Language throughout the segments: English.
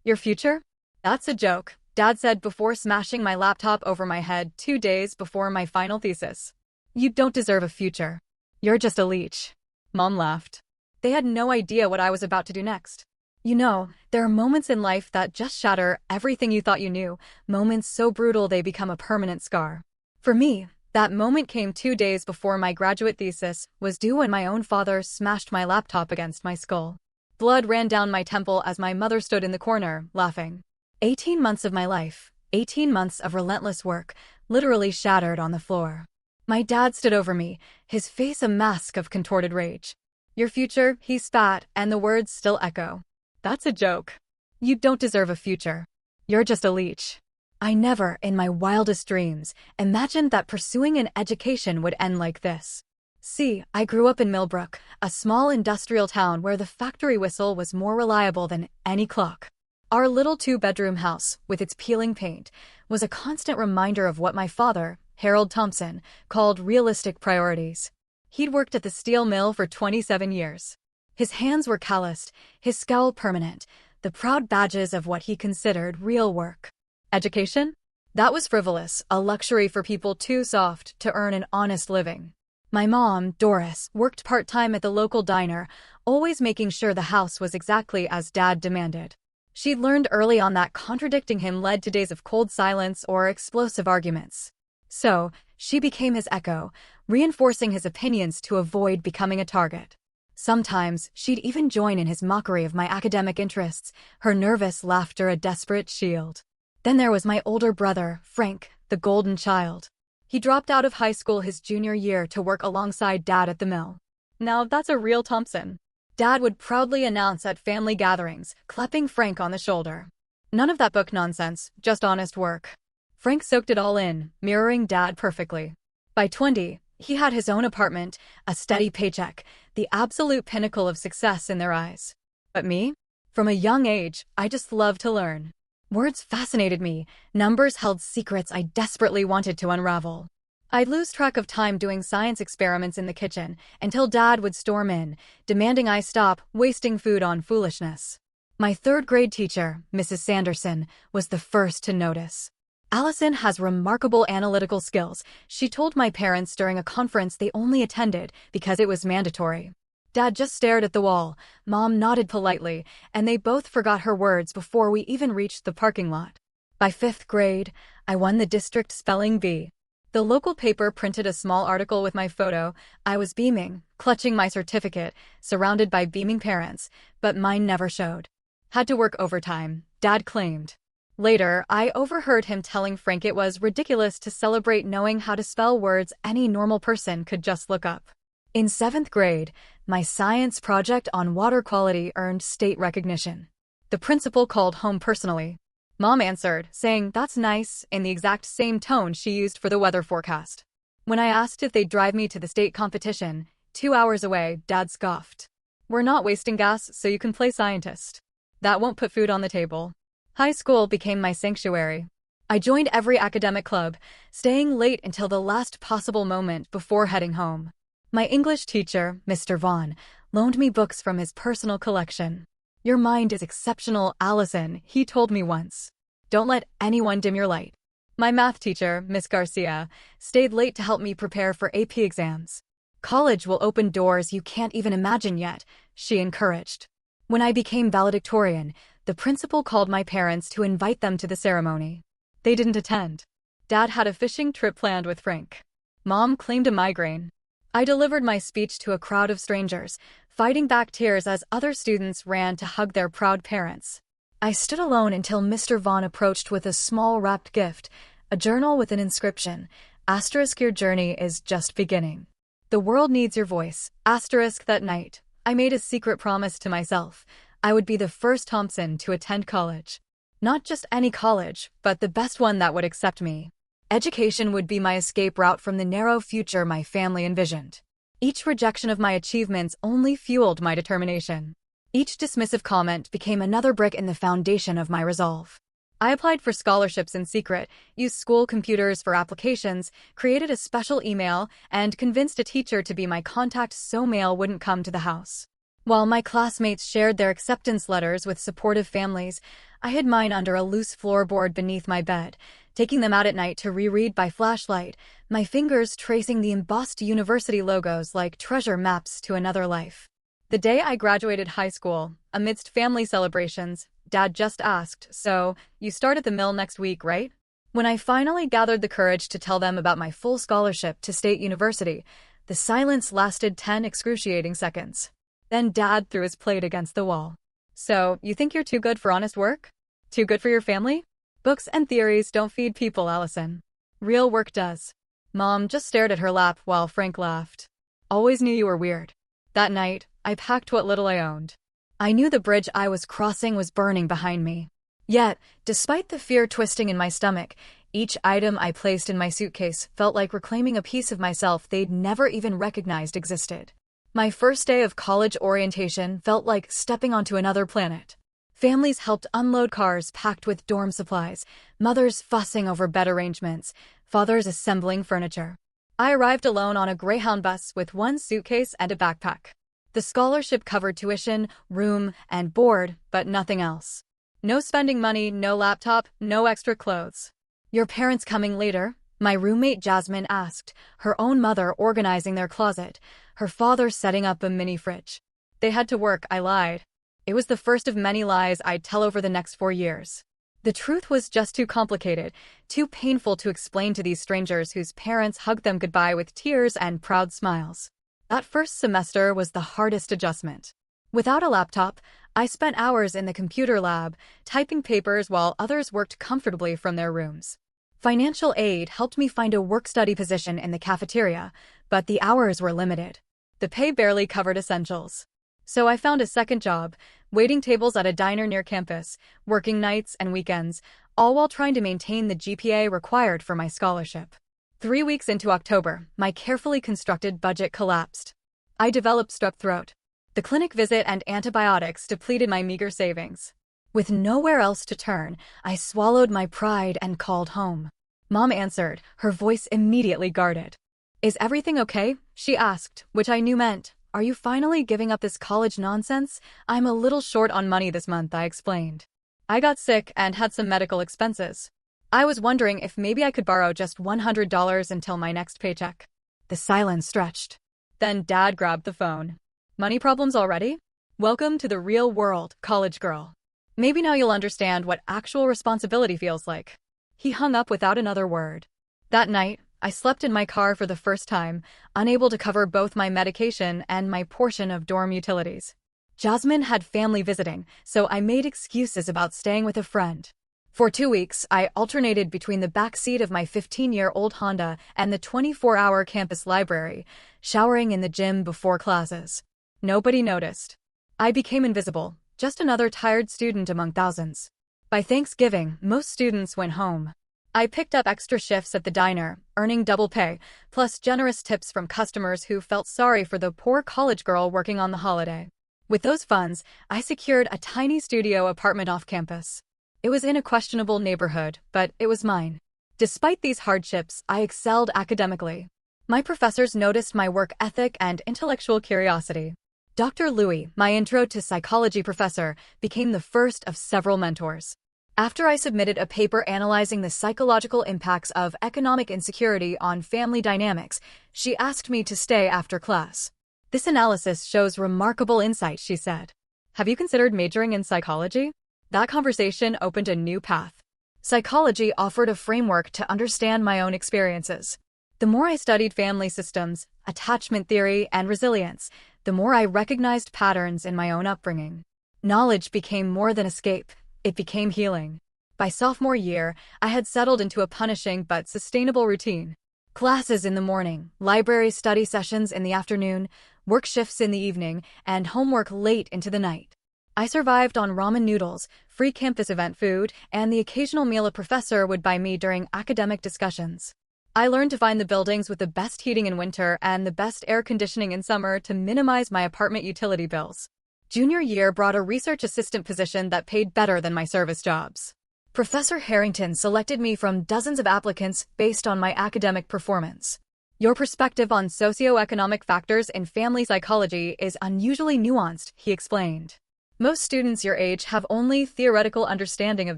Your future? That's a joke, Dad said before smashing my laptop over my head 2 days before my final thesis. You don't deserve a future. You're just a leech. Mom laughed. They had no idea what I was about to do next. You know, there are moments in life that just shatter everything you thought you knew, moments so brutal they become a permanent scar. For me, that moment came 2 days before my graduate thesis was due when my own father smashed my laptop against my skull. Blood ran down my temple as my mother stood in the corner, laughing. 18 months of my life, 18 months of relentless work, literally shattered on the floor. My dad stood over me, his face a mask of contorted rage. Your future, he spat, and the words still echo. That's a joke. You don't deserve a future. You're just a leech. I never, in my wildest dreams, imagined that pursuing an education would end like this. See, I grew up in Millbrook, a small industrial town where the factory whistle was more reliable than any clock. Our little two-bedroom house, with its peeling paint, was a constant reminder of what my father, Harold Thompson, called realistic priorities. He'd worked at the steel mill for 27 years. His hands were calloused, his scowl permanent, the proud badges of what he considered real work. Education? That was frivolous, a luxury for people too soft to earn an honest living. My mom, Doris, worked part-time at the local diner, always making sure the house was exactly as Dad demanded. She'd learned early on that contradicting him led to days of cold silence or explosive arguments. So, she became his echo, reinforcing his opinions to avoid becoming a target. Sometimes, she'd even join in his mockery of my academic interests, her nervous laughter a desperate shield. Then there was my older brother, Frank, the golden child. He dropped out of high school his junior year to work alongside Dad at the mill. Now that's a real Thompson. Dad would proudly announce at family gatherings, clapping Frank on the shoulder. None of that book nonsense, just honest work. Frank soaked it all in, mirroring Dad perfectly. By 20, he had his own apartment, a steady paycheck, the absolute pinnacle of success in their eyes. But me? From a young age, I just loved to learn. Words fascinated me, numbers held secrets I desperately wanted to unravel. I'd lose track of time doing science experiments in the kitchen until Dad would storm in, demanding I stop wasting food on foolishness. My third-grade teacher, Mrs. Sanderson, was the first to notice. Allison has remarkable analytical skills, she told my parents during a conference they only attended because it was mandatory. Dad just stared at the wall, Mom nodded politely, and they both forgot her words before we even reached the parking lot. By 5th grade, I won the district spelling bee. The local paper printed a small article with my photo. I was beaming, clutching my certificate, surrounded by beaming parents, but mine never showed. Had to work overtime, Dad claimed. Later, I overheard him telling Frank it was ridiculous to celebrate knowing how to spell words any normal person could just look up. In 7th grade, my science project on water quality earned state recognition. The principal called home personally. Mom answered, saying that's nice, in the exact same tone she used for the weather forecast. When I asked if they'd drive me to the state competition, 2 hours away, Dad scoffed. We're not wasting gas, so you can play scientist. That won't put food on the table. High school became my sanctuary. I joined every academic club, staying late until the last possible moment before heading home. My English teacher, Mr. Vaughn, loaned me books from his personal collection. Your mind is exceptional, Allison, he told me once. Don't let anyone dim your light. My math teacher, Miss Garcia, stayed late to help me prepare for AP exams. College will open doors you can't even imagine yet, she encouraged. When I became valedictorian, the principal called my parents to invite them to the ceremony. They didn't attend. Dad had a fishing trip planned with Frank. Mom claimed a migraine. I delivered my speech to a crowd of strangers, fighting back tears as other students ran to hug their proud parents. I stood alone until Mr. Vaughn approached with a small wrapped gift, a journal with an inscription, *, your journey is just beginning. The world needs your voice, *. That night, I made a secret promise to myself. I would be the first Thompson to attend college. Not just any college, but the best one that would accept me. Education would be my escape route from the narrow future my family envisioned. Each rejection of my achievements only fueled my determination. Each dismissive comment became another brick in the foundation of my resolve. I applied for scholarships in secret, used school computers for applications, created a special email, and convinced a teacher to be my contact so mail wouldn't come to the house. While my classmates shared their acceptance letters with supportive families, I hid mine under a loose floorboard beneath my bed, taking them out at night to reread by flashlight, my fingers tracing the embossed university logos like treasure maps to another life. The day I graduated high school, amidst family celebrations, Dad just asked, "So, you start at the mill next week, right?" When I finally gathered the courage to tell them about my full scholarship to State University, the silence lasted 10 excruciating seconds. Then Dad threw his plate against the wall. "So, you think you're too good for honest work? Too good for your family? Books and theories don't feed people, Allison. Real work does." Mom just stared at her lap while Frank laughed. "Always knew you were weird." That night, I packed what little I owned. I knew the bridge I was crossing was burning behind me. Yet, despite the fear twisting in my stomach, each item I placed in my suitcase felt like reclaiming a piece of myself they'd never even recognized existed. My first day of college orientation felt like stepping onto another planet. Families helped unload cars packed with dorm supplies, mothers fussing over bed arrangements, fathers assembling furniture. I arrived alone on a Greyhound bus with one suitcase and a backpack. The scholarship covered tuition, room, and board, but nothing else. No spending money, no laptop, no extra clothes. "Your parents coming later?" my roommate Jasmine asked, her own mother organizing their closet, her father setting up a mini fridge. "They had to work," I lied. It was the first of many lies I'd tell over the next 4 years. The truth was just too complicated, too painful to explain to these strangers whose parents hugged them goodbye with tears and proud smiles. That first semester was the hardest adjustment. Without a laptop, I spent hours in the computer lab, typing papers while others worked comfortably from their rooms. Financial aid helped me find a work-study position in the cafeteria, but the hours were limited. The pay barely covered essentials. So I found a second job, waiting tables at a diner near campus, working nights and weekends, all while trying to maintain the GPA required for my scholarship. 3 weeks into October, my carefully constructed budget collapsed. I developed strep throat. The clinic visit and antibiotics depleted my meager savings. With nowhere else to turn, I swallowed my pride and called home. Mom answered, her voice immediately guarded. "Is everything okay?" she asked, which I knew meant, "Are you finally giving up this college nonsense? I'm a little short on money this month," I explained. "I got sick and had some medical expenses. I was wondering if maybe I could borrow just $100 until my next paycheck." The silence stretched. Then Dad grabbed the phone. "Money problems already? Welcome to the real world, college girl. Maybe now you'll understand what actual responsibility feels like." He hung up without another word. That night, I slept in my car for the first time, unable to cover both my medication and my portion of dorm utilities. Jasmine had family visiting, so I made excuses about staying with a friend. For 2 weeks, I alternated between the back seat of my 15-year-old Honda and the 24-hour campus library, showering in the gym before classes. Nobody noticed. I became invisible, just another tired student among thousands. By Thanksgiving, most students went home. I picked up extra shifts at the diner, earning double pay, plus generous tips from customers who felt sorry for the poor college girl working on the holiday. With those funds, I secured a tiny studio apartment off campus. It was in a questionable neighborhood, but it was mine. Despite these hardships, I excelled academically. My professors noticed my work ethic and intellectual curiosity. Dr. Louis, my intro to psychology professor, became the first of several mentors. After I submitted a paper analyzing the psychological impacts of economic insecurity on family dynamics, she asked me to stay after class. "This analysis shows remarkable insight," she said. "Have you considered majoring in psychology?" That conversation opened a new path. Psychology offered a framework to understand my own experiences. The more I studied family systems, attachment theory, and resilience, the more I recognized patterns in my own upbringing. Knowledge became more than escape. It became healing. By sophomore year, I had settled into a punishing but sustainable routine. Classes in the morning, library study sessions in the afternoon, work shifts in the evening, and homework late into the night. I survived on ramen noodles, free campus event food, and the occasional meal a professor would buy me during academic discussions. I learned to find the buildings with the best heating in winter and the best air conditioning in summer to minimize my apartment utility bills. Junior year brought a research assistant position that paid better than my service jobs. Professor Harrington selected me from dozens of applicants based on my academic performance. Your perspective on socioeconomic factors in family psychology is unusually nuanced, he explained. Most students your age have only theoretical understanding of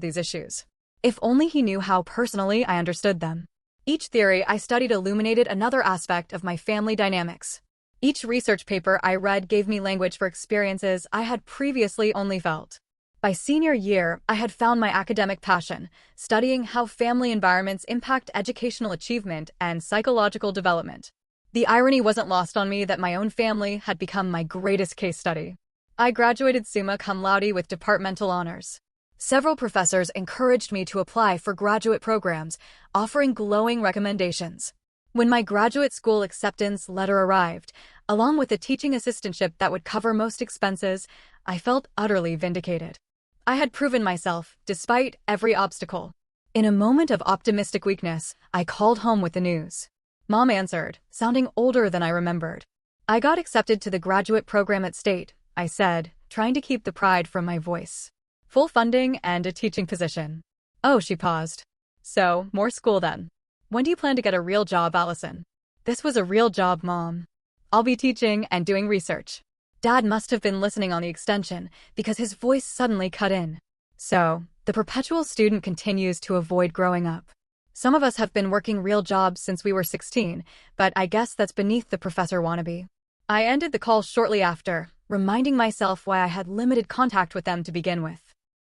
these issues. If only he knew how personally I understood them. Each theory I studied illuminated another aspect of my family dynamics. Each research paper I read gave me language for experiences I had previously only felt. By senior year, I had found my academic passion, studying how family environments impact educational achievement and psychological development. The irony wasn't lost on me that my own family had become my greatest case study. I graduated summa cum laude with departmental honors. Several professors encouraged me to apply for graduate programs, offering glowing recommendations. When my graduate school acceptance letter arrived, along with a teaching assistantship that would cover most expenses, I felt utterly vindicated. I had proven myself, despite every obstacle. In a moment of optimistic weakness, I called home with the news. Mom answered, sounding older than I remembered. I got accepted to the graduate program at State, I said, trying to keep the pride from my voice. Full funding and a teaching position. Oh, she paused. So, more school then. When do you plan to get a real job, Allison? This was a real job, Mom. I'll be teaching and doing research. Dad must have been listening on the extension because his voice suddenly cut in. So, the perpetual student continues to avoid growing up. Some of us have been working real jobs since we were 16, but I guess that's beneath the professor wannabe. I ended the call shortly after, reminding myself why I had limited contact with them to begin with.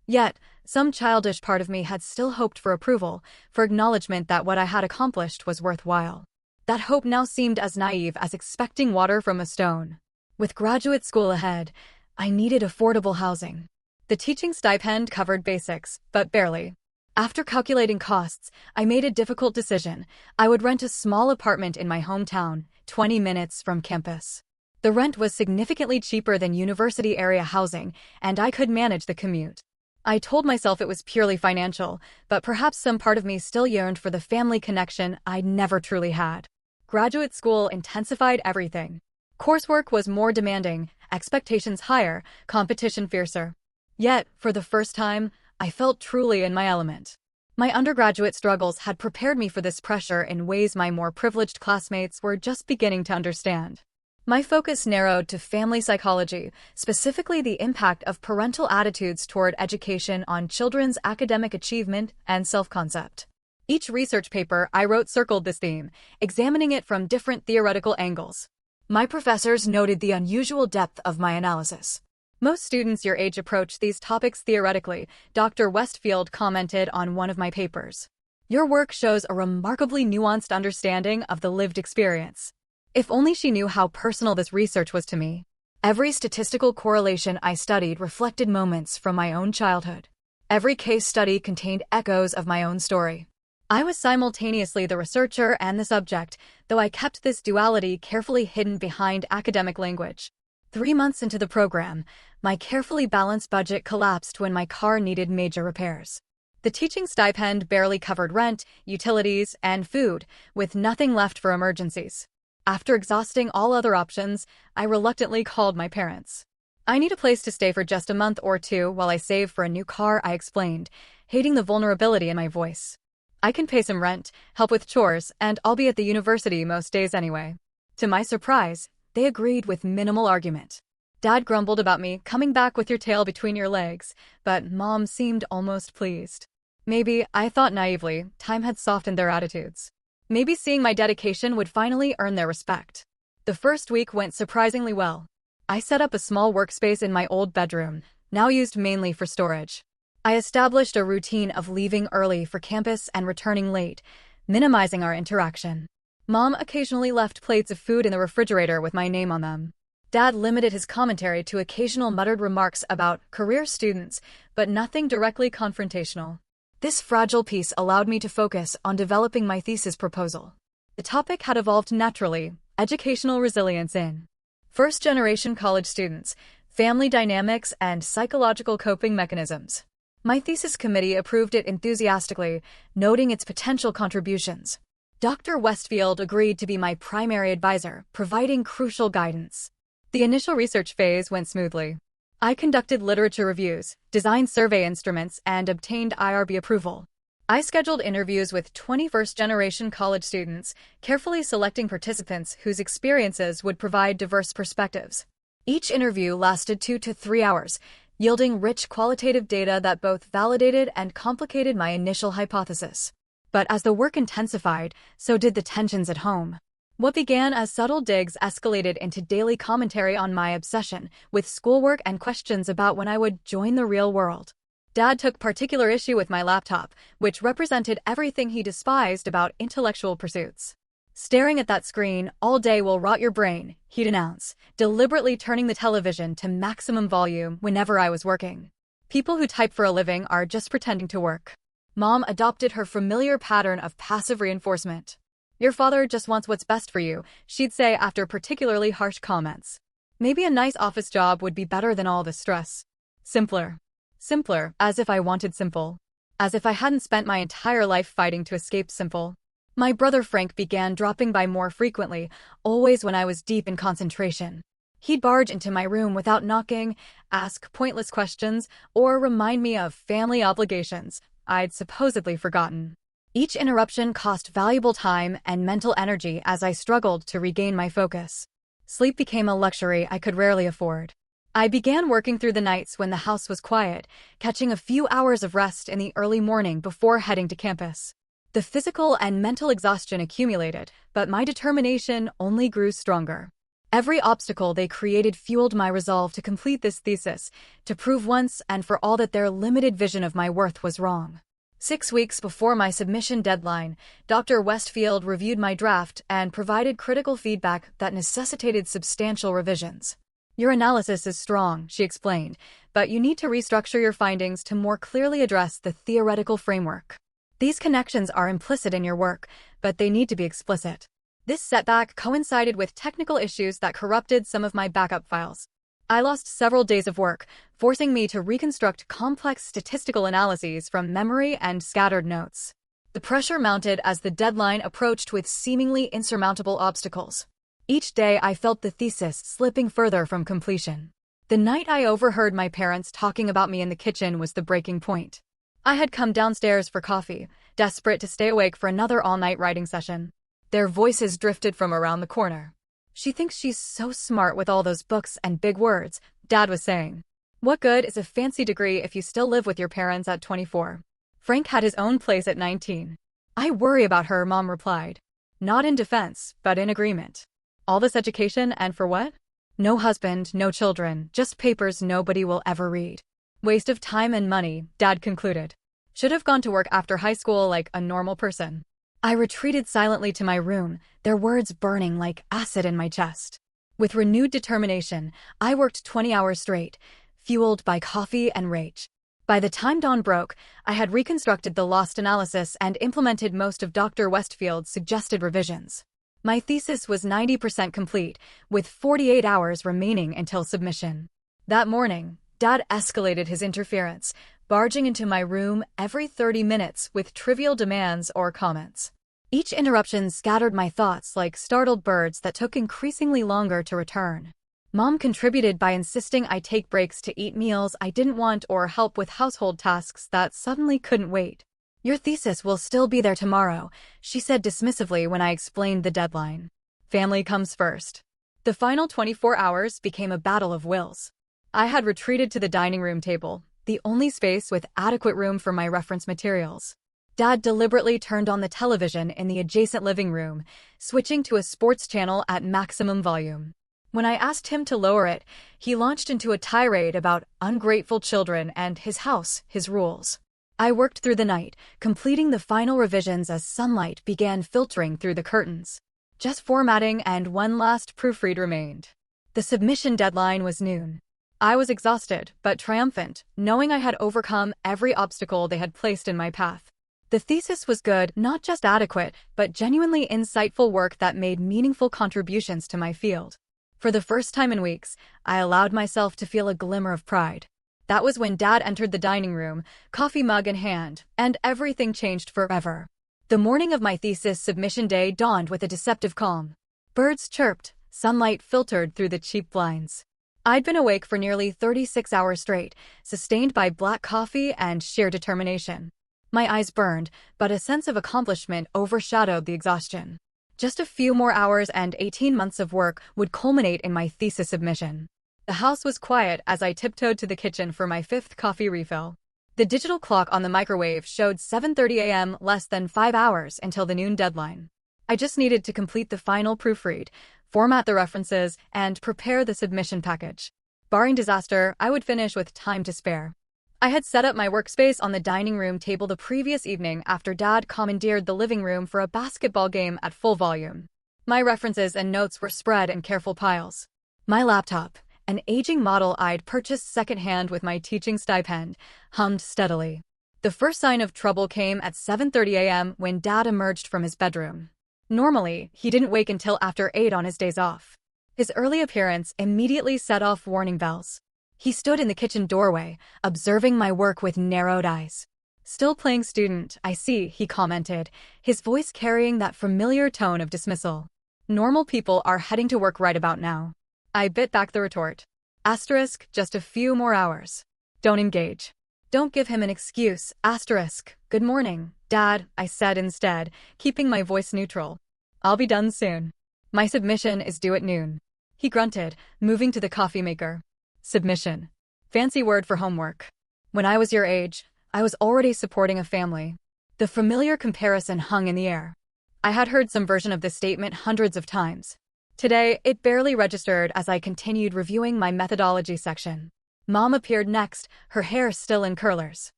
Yet, some childish part of me had still hoped for approval, for acknowledgement that what I had accomplished was worthwhile. That hope now seemed as naive as expecting water from a stone. With graduate school ahead, I needed affordable housing. The teaching stipend covered basics, but barely. After calculating costs, I made a difficult decision. I would rent a small apartment in my hometown, 20 minutes from campus. The rent was significantly cheaper than university area housing, and I could manage the commute. I told myself it was purely financial, but perhaps some part of me still yearned for the family connection I'd never truly had. Graduate school intensified everything. Coursework was more demanding, expectations higher, competition fiercer. Yet, for the first time, I felt truly in my element. My undergraduate struggles had prepared me for this pressure in ways my more privileged classmates were just beginning to understand. My focus narrowed to family psychology, specifically the impact of parental attitudes toward education on children's academic achievement and self-concept. Each research paper I wrote circled this theme, examining it from different theoretical angles. My professors noted the unusual depth of my analysis. Most students your age approach these topics theoretically, Dr. Westfield commented on one of my papers. Your work shows a remarkably nuanced understanding of the lived experience. If only she knew how personal this research was to me. Every statistical correlation I studied reflected moments from my own childhood. Every case study contained echoes of my own story. I was simultaneously the researcher and the subject, though I kept this duality carefully hidden behind academic language. 3 months into the program, my carefully balanced budget collapsed when my car needed major repairs. The teaching stipend barely covered rent, utilities, and food, with nothing left for emergencies. After exhausting all other options, I reluctantly called my parents. I need a place to stay for just a month or two while I save for a new car, I explained, hating the vulnerability in my voice. I can pay some rent, help with chores, and I'll be at the university most days anyway. To my surprise, they agreed with minimal argument. Dad grumbled about me coming back with your tail between your legs, but Mom seemed almost pleased. Maybe, I thought naively, time had softened their attitudes. Maybe seeing my dedication would finally earn their respect. The first week went surprisingly well. I set up a small workspace in my old bedroom, now used mainly for storage. I established a routine of leaving early for campus and returning late, minimizing our interaction. Mom occasionally left plates of food in the refrigerator with my name on them. Dad limited his commentary to occasional muttered remarks about career students, but nothing directly confrontational. This fragile piece allowed me to focus on developing my thesis proposal. The topic had evolved naturally: educational resilience in first-generation college students, family dynamics, and psychological coping mechanisms. My thesis committee approved it enthusiastically, noting its potential contributions. Dr. Westfield agreed to be my primary advisor, providing crucial guidance. The initial research phase went smoothly. I conducted literature reviews, designed survey instruments, and obtained IRB approval. I scheduled interviews with 21st-generation college students, carefully selecting participants whose experiences would provide diverse perspectives. Each interview lasted 2 to 3 hours, yielding rich qualitative data that both validated and complicated my initial hypothesis. But as the work intensified, so did the tensions at home. What began as subtle digs escalated into daily commentary on my obsession with schoolwork and questions about when I would join the real world. Dad took particular issue with my laptop, which represented everything he despised about intellectual pursuits. Staring at that screen all day will rot your brain, he'd announce, deliberately turning the television to maximum volume whenever I was working. People who type for a living are just pretending to work. Mom adopted her familiar pattern of passive reinforcement. Your father just wants what's best for you, she'd say after particularly harsh comments. Maybe a nice office job would be better than all the stress. Simpler. Simpler, as if I wanted simple. As if I hadn't spent my entire life fighting to escape simple. My brother Frank began dropping by more frequently, always when I was deep in concentration. He'd barge into my room without knocking, ask pointless questions, or remind me of family obligations I'd supposedly forgotten. Each interruption cost valuable time and mental energy as I struggled to regain my focus. Sleep became a luxury I could rarely afford. I began working through the nights when the house was quiet, catching a few hours of rest in the early morning before heading to campus. The physical and mental exhaustion accumulated, but my determination only grew stronger. Every obstacle they created fueled my resolve to complete this thesis, to prove once and for all that their limited vision of my worth was wrong. 6 weeks before my submission deadline, Dr. Westfield reviewed my draft and provided critical feedback that necessitated substantial revisions. Your analysis is strong, she explained, but you need to restructure your findings to more clearly address the theoretical framework. These connections are implicit in your work, but they need to be explicit. This setback coincided with technical issues that corrupted some of my backup files. I lost several days of work, forcing me to reconstruct complex statistical analyses from memory and scattered notes. The pressure mounted as the deadline approached with seemingly insurmountable obstacles. Each day I felt the thesis slipping further from completion. The night I overheard my parents talking about me in the kitchen was the breaking point. I had come downstairs for coffee, desperate to stay awake for another all-night writing session. Their voices drifted from around the corner. She thinks she's so smart with all those books and big words, Dad was saying. What good is a fancy degree if you still live with your parents at 24? Frank had his own place at 19. I worry about her, Mom replied. Not in defense, but in agreement. All this education and for what? No husband, no children, just papers nobody will ever read. Waste of time and money, Dad concluded. Should have gone to work after high school like a normal person. I retreated silently to my room, their words burning like acid in my chest. With renewed determination, I worked 20 hours straight, fueled by coffee and rage. By the time dawn broke, I had reconstructed the lost analysis and implemented most of Dr. Westfield's suggested revisions. My thesis was 90% complete, with 48 hours remaining until submission. That morning, Dad escalated his interference, barging into my room every 30 minutes with trivial demands or comments. Each interruption scattered my thoughts like startled birds that took increasingly longer to return. Mom contributed by insisting I take breaks to eat meals I didn't want or help with household tasks that suddenly couldn't wait. Your thesis will still be there tomorrow, she said dismissively when I explained the deadline. Family comes first. The final 24 hours became a battle of wills. I had retreated to the dining room table, the only space with adequate room for my reference materials. Dad deliberately turned on the television in the adjacent living room, switching to a sports channel at maximum volume. When I asked him to lower it, he launched into a tirade about ungrateful children and his house, his rules. I worked through the night, completing the final revisions as sunlight began filtering through the curtains. Just formatting and one last proofread remained. The submission deadline was noon. I was exhausted, but triumphant, knowing I had overcome every obstacle they had placed in my path. The thesis was good, not just adequate, but genuinely insightful work that made meaningful contributions to my field. For the first time in weeks, I allowed myself to feel a glimmer of pride. That was when Dad entered the dining room, coffee mug in hand, and everything changed forever. The morning of my thesis submission day dawned with a deceptive calm. Birds chirped, sunlight filtered through the cheap blinds. I'd been awake for nearly 36 hours straight, sustained by black coffee and sheer determination. My eyes burned, but a sense of accomplishment overshadowed the exhaustion. Just a few more hours and 18 months of work would culminate in my thesis submission. The house was quiet as I tiptoed to the kitchen for my fifth coffee refill. The digital clock on the microwave showed 7:30 a.m., less than 5 hours until the noon deadline. I just needed to complete the final proofread, format the references, and prepare the submission package. Barring disaster, I would finish with time to spare. I had set up my workspace on the dining room table the previous evening after Dad commandeered the living room for a basketball game at full volume. My references and notes were spread in careful piles. My laptop, an aging model I'd purchased secondhand with my teaching stipend, hummed steadily. The first sign of trouble came at 7:30 a.m. when Dad emerged from his bedroom. Normally, he didn't wake until after 8 on his days off. His early appearance immediately set off warning bells. He stood in the kitchen doorway, observing my work with narrowed eyes. "Still playing student, I see," he commented, his voice carrying that familiar tone of dismissal. "Normal people are heading to work right about now." I bit back the retort. Asterisk, just a few more hours. Don't engage. Don't give him an excuse. Asterisk, good morning, Dad, I said instead, keeping my voice neutral. I'll be done soon. My submission is due at noon. He grunted, moving to the coffee maker. Submission. Fancy word for homework. When I was your age, I was already supporting a family. The familiar comparison hung in the air. I had heard some version of this statement hundreds of times. Today, it barely registered as I continued reviewing my methodology section. Mom appeared next, her hair still in curlers.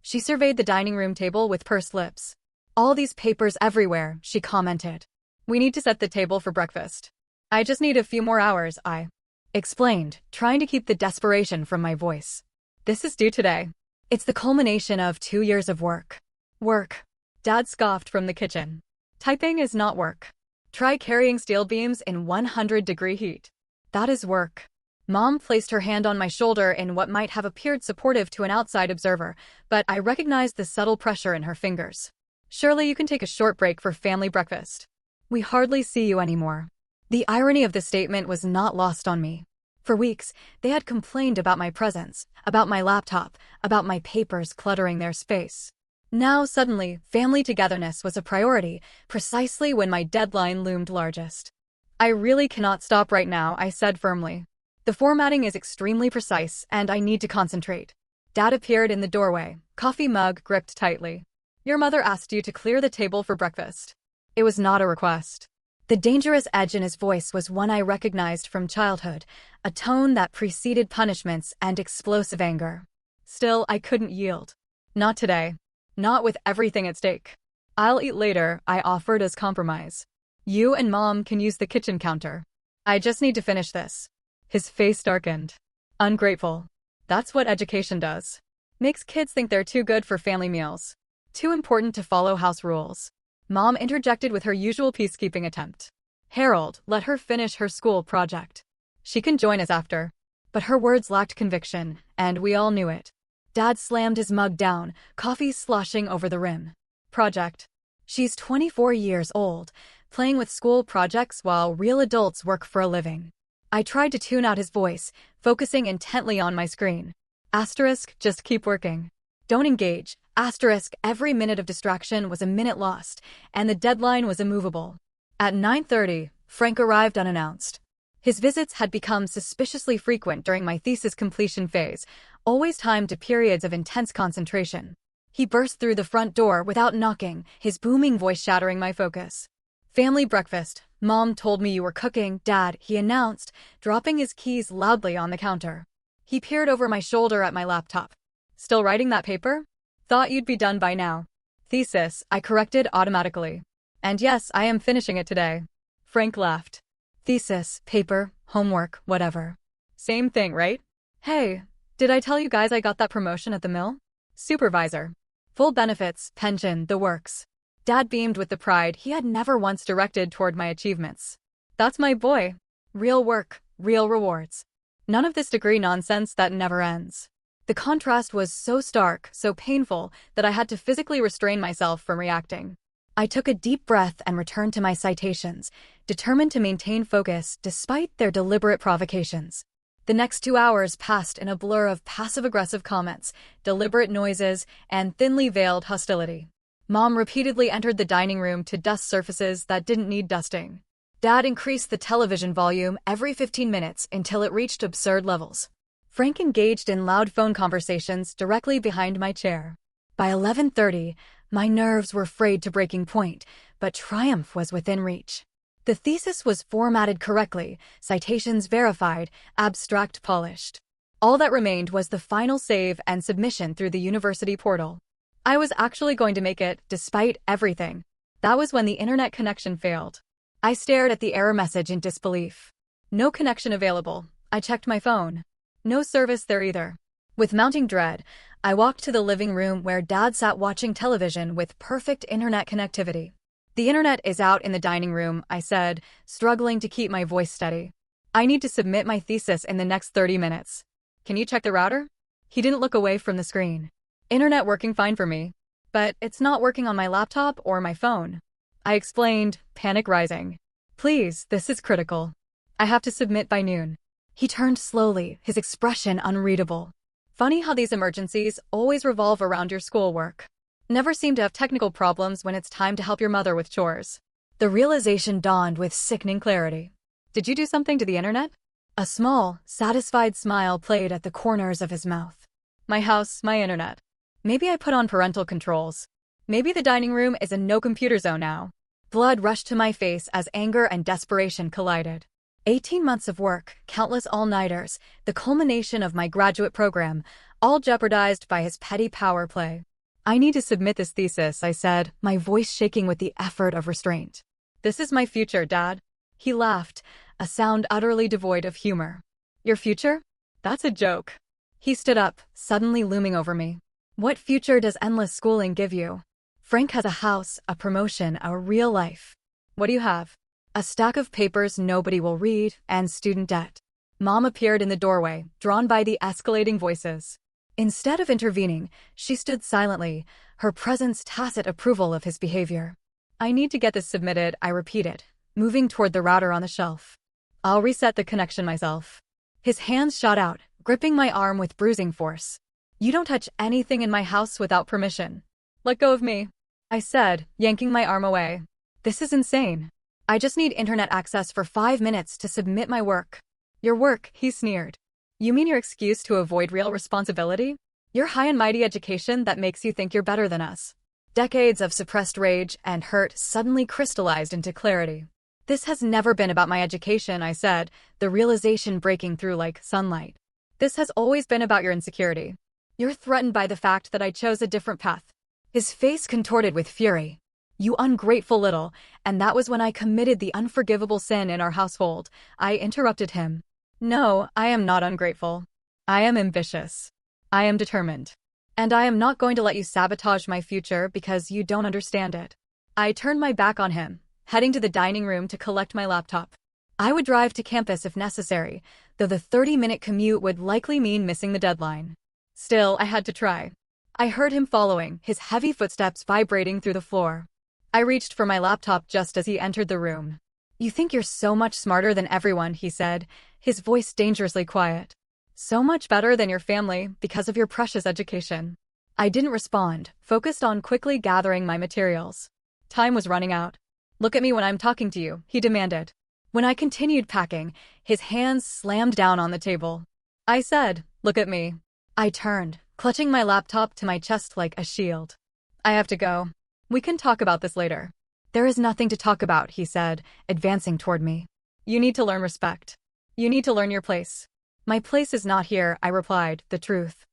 She surveyed the dining room table with pursed lips. "All these papers everywhere," she commented. "We need to set the table for breakfast." "I just need a few more hours," I explained, trying to keep the desperation from my voice. "This is due today. It's the culmination of 2 years of work." "Work?" Dad scoffed from the kitchen. "Typing is not work. Try carrying steel beams in 100-degree heat. That is work." Mom placed her hand on my shoulder in what might have appeared supportive to an outside observer, but I recognized the subtle pressure in her fingers. "Surely you can take a short break for family breakfast. We hardly see you anymore." The irony of the statement was not lost on me. For weeks, they had complained about my presence, about my laptop, about my papers cluttering their space. Now, suddenly, family togetherness was a priority, precisely when my deadline loomed largest. "I really cannot stop right now," I said firmly. "The formatting is extremely precise, and I need to concentrate." Dad appeared in the doorway, coffee mug gripped tightly. "Your mother asked you to clear the table for breakfast." It was not a request. The dangerous edge in his voice was one I recognized from childhood, a tone that preceded punishments and explosive anger. Still, I couldn't yield. Not today. Not with everything at stake. "I'll eat later," I offered as compromise. "You and Mom can use the kitchen counter. I just need to finish this." His face darkened. "Ungrateful. That's what education does. Makes kids think they're too good for family meals. Too important to follow house rules." Mom interjected with her usual peacekeeping attempt. "Harold, let her finish her school project. She can join us after." But her words lacked conviction, and we all knew it. Dad slammed his mug down, coffee sloshing over the rim. "Project. She's 24 years old, playing with school projects while real adults work for a living." I tried to tune out his voice, focusing intently on my screen. Asterisk, just keep working. Don't engage. Asterisk, every minute of distraction was a minute lost, and the deadline was immovable. At 9:30, Frank arrived unannounced. His visits had become suspiciously frequent during my thesis completion phase, always timed to periods of intense concentration. He burst through the front door without knocking, his booming voice shattering my focus. "Family breakfast. Mom told me you were cooking, Dad," he announced, dropping his keys loudly on the counter. He peered over my shoulder at my laptop. "Still writing that paper? Thought you'd be done by now." "Thesis," I corrected automatically. "And yes, I am finishing it today." Frank laughed. "Thesis, paper, homework, whatever. Same thing, right? Hey, did I tell you guys I got that promotion at the mill? Supervisor. Full benefits, pension, the works." Dad beamed with the pride he had never once directed toward my achievements. "That's my boy. Real work, real rewards. None of this degree nonsense that never ends." The contrast was so stark, so painful, that I had to physically restrain myself from reacting. I took a deep breath and returned to my citations, determined to maintain focus despite their deliberate provocations. The next 2 hours passed in a blur of passive-aggressive comments, deliberate noises, and thinly veiled hostility. Mom repeatedly entered the dining room to dust surfaces that didn't need dusting. Dad increased the television volume every 15 minutes until it reached absurd levels. Frank engaged in loud phone conversations directly behind my chair. By 11:30, my nerves were frayed to breaking point, but triumph was within reach. The thesis was formatted correctly, citations verified, abstract polished. All that remained was the final save and submission through the university portal. I was actually going to make it, despite everything. That was when the internet connection failed. I stared at the error message in disbelief. No connection available. I checked my phone. No service there either. With mounting dread, I walked to the living room where Dad sat watching television with perfect internet connectivity. "The internet is out in the dining room," I said, struggling to keep my voice steady. "I need to submit my thesis in the next 30 minutes. Can you check the router?" He didn't look away from the screen. "Internet working fine for me, but it's not working on my laptop or my phone," I explained, panic rising. "Please, this is critical. I have to submit by noon." He turned slowly, his expression unreadable. Funny how these emergencies always revolve around your schoolwork. Never seem to have technical problems when it's time to help your mother with chores. The realization dawned with sickening clarity. "Did you do something to the internet?" A small, satisfied smile played at the corners of his mouth. "My house, my internet. Maybe I put on parental controls. Maybe the dining room is a no-computer zone now." Blood rushed to my face as anger and desperation collided. 18 months of work, countless all-nighters, the culmination of my graduate program, all jeopardized by his petty power play. "I need to submit this thesis," I said, my voice shaking with the effort of restraint. "This is my future, Dad." He laughed, a sound utterly devoid of humor. "Your future? That's a joke." He stood up, suddenly looming over me. "What future does endless schooling give you? Frank has a house, a promotion, a real life. What do you have?" "A stack of papers nobody will read, and student debt." Mom appeared in the doorway, drawn by the escalating voices. Instead of intervening, she stood silently, her presence tacit approval of his behavior. "I need to get this submitted," I repeated, moving toward the router on the shelf. "I'll reset the connection myself." His hands shot out, gripping my arm with bruising force. "You don't touch anything in my house without permission. Let go of me," I said, yanking my arm away. "This is insane. I just need internet access for 5 minutes to submit my work." "Your work," he sneered. "You mean your excuse to avoid real responsibility? Your high and mighty education that makes you think you're better than us." Decades of suppressed rage and hurt suddenly crystallized into clarity. "This has never been about my education," I said, the realization breaking through like sunlight. "This has always been about your insecurity. You're threatened by the fact that I chose a different path." His face contorted with fury. "You ungrateful little," and that was when I committed the unforgivable sin in our household. I interrupted him. "No, I am not ungrateful. I am ambitious. I am determined. And I am not going to let you sabotage my future because you don't understand it." I turned my back on him, heading to the dining room to collect my laptop. I would drive to campus if necessary, though the 30-minute commute would likely mean missing the deadline. Still, I had to try. I heard him following, his heavy footsteps vibrating through the floor. I reached for my laptop just as he entered the room. "You think you're so much smarter than everyone," he said, his voice dangerously quiet. "So much better than your family because of your precious education." I didn't respond, focused on quickly gathering my materials. Time was running out. "Look at me when I'm talking to you," he demanded. When I continued packing, his hands slammed down on the table. I said, "Look at me." I turned, clutching my laptop to my chest like a shield. "I have to go. We can talk about this later." "There is nothing to talk about," he said, advancing toward me. "You need to learn respect. You need to learn your place." "My place is not here," I replied, the truth